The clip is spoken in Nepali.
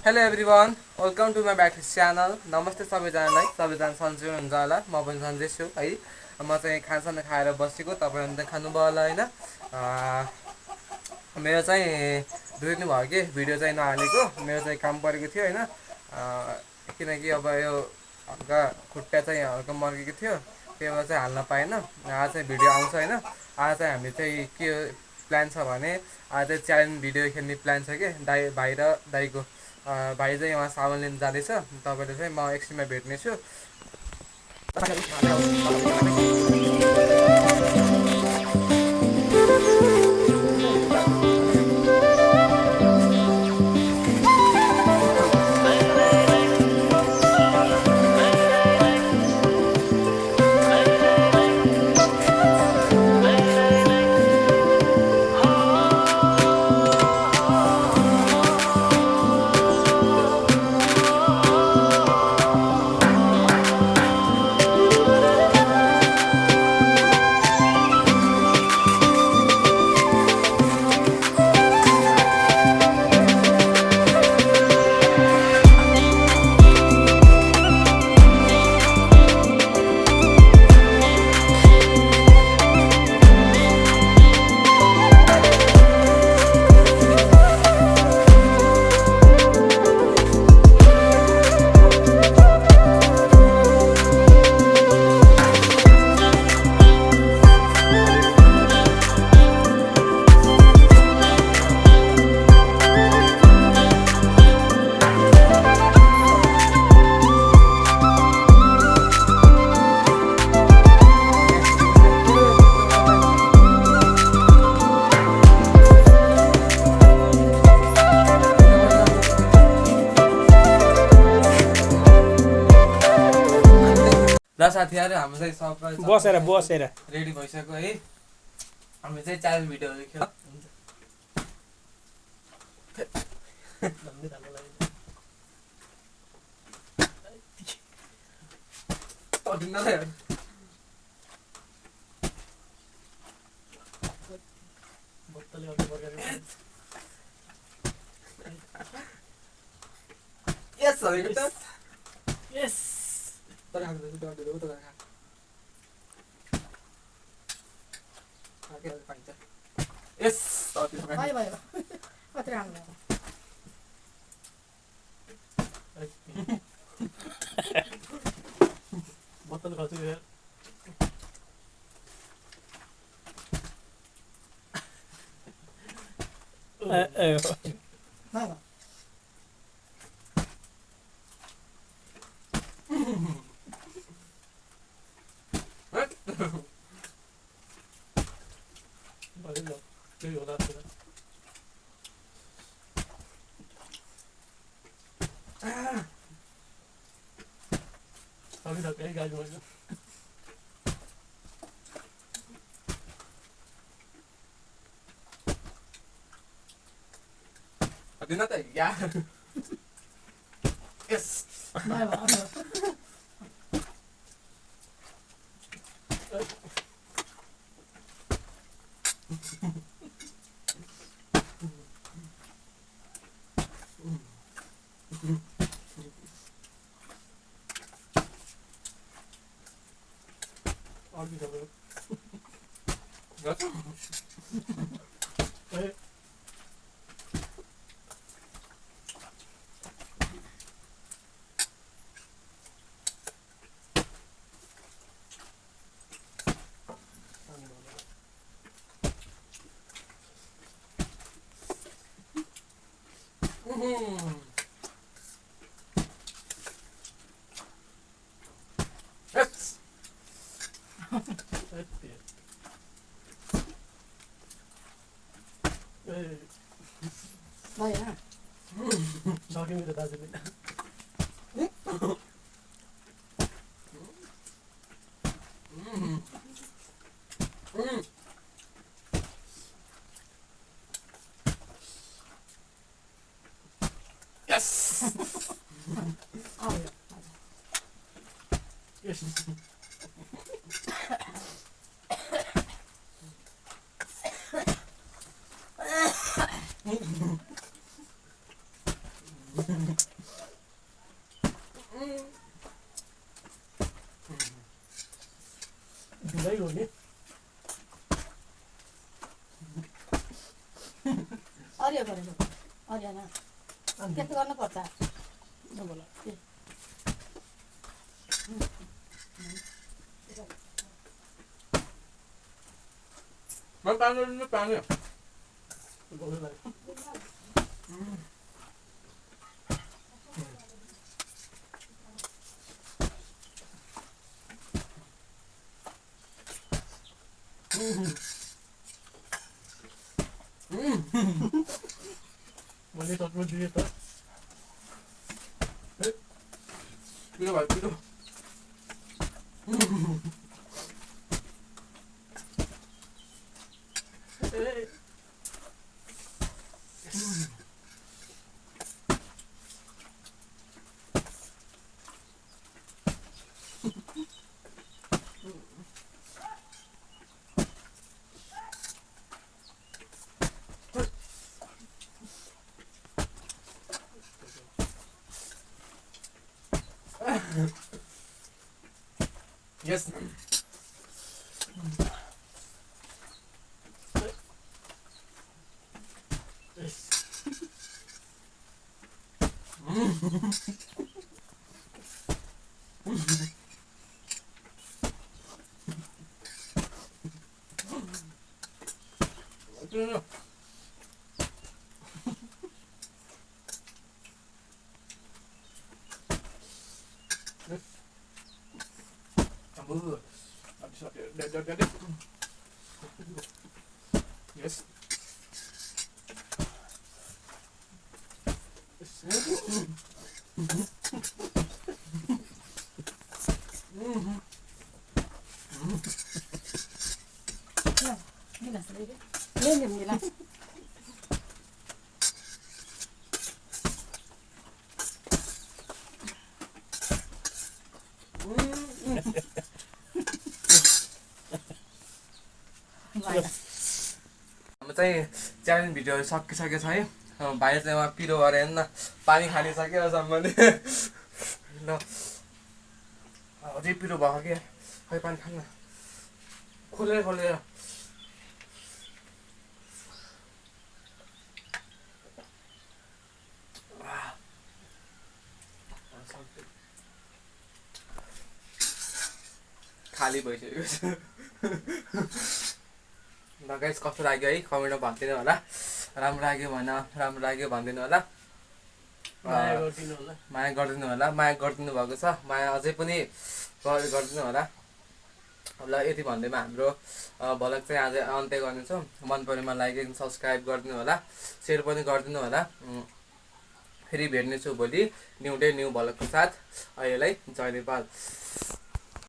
Hello everyone, welcome to my back channel. नमस्ते सबैजनालाई, सबैजना सन्चै हुनुहुन्छ होला। म पनि सन्चै छु है। म चाहिँ खानासाना खाएर बसेको, तपाईँहरू त खानुभयो होला होइन। मेरो चाहिँ 2 दिन भयो कि भिडियो चाहिँ नहालेको। मेरो चाहिँ काम परेको थियो होइन, किनकि अब यो हल्का खुट्टा चाहिँ हल्का मर्केको थियो, त्यही भएर चाहिँ हाल्न पाएन। आज चाहिँ भिडियो आउँछ होइन। आज चाहिँ हामी चाहिँ के प्लान छ भने आज चाहिँ च्यालेन्ज भिडियो खेल्ने प्लान छ कि भाइ र दाइको। भाइ चाहिँ उहाँ सामान लिन जाँदैछ, तपाईँले चाहिँ म एकछिनमा भेट्नेछु। ल साथीहरू, हाम्रो चाहिँ सबै बसेर रेडी भइसक्यो है। हामी चाहिँ च्यालेन्ज भिडियोहरू खेल बोतल खर्च अभी तक कहीं गाय बोल Din natin, yeah. Yes. और भी कर Yes. Talking with the president. Yes. Yes. ढिलै हो नि हरियो गरेको हरियाना त्यस्तो गर्नुपर्छ नबोला म पानी पानी गौलो लाग्यो मैले सचमा दिएँ त पिरो भाइ पिरो Yes. Yes. मिला हाम्रो चाहिँ च्यालेन्ज भिडियोहरू सकिसकेको छ है भाइ चाहिँ उहाँ पिरो भएर हेर्नु न पानी खालिसक्यो अहिलेसम्म ल अझै पिरो भएको के खै पानी खानु न खोलेर खोलेर खाली भइसकेको छ ल गाइस कस्तो लाग्यो है कमेन्टमा भनिदिनु होला राम्रो लाग्यो भन राम्रो लाग्यो भनिदिनु होला माया गरिदिनु होला माया गरिदिनु होला माया गरिदिनु भएको छ माया अझै पनि गरिदिनु होला ल यति भन्दैमा हाम्रो भ्लग चाहिँ आज अन्त्य गर्नेछौँ मन परेमा लाइक एन्ड सब्सक्राइब गरिदिनु होला सेयर पनि गरिदिनु होला फेरि भेट्नेछु भोलि न्यू डे न्यू भ्लगको साथ अहिलेलाई जय नेपाल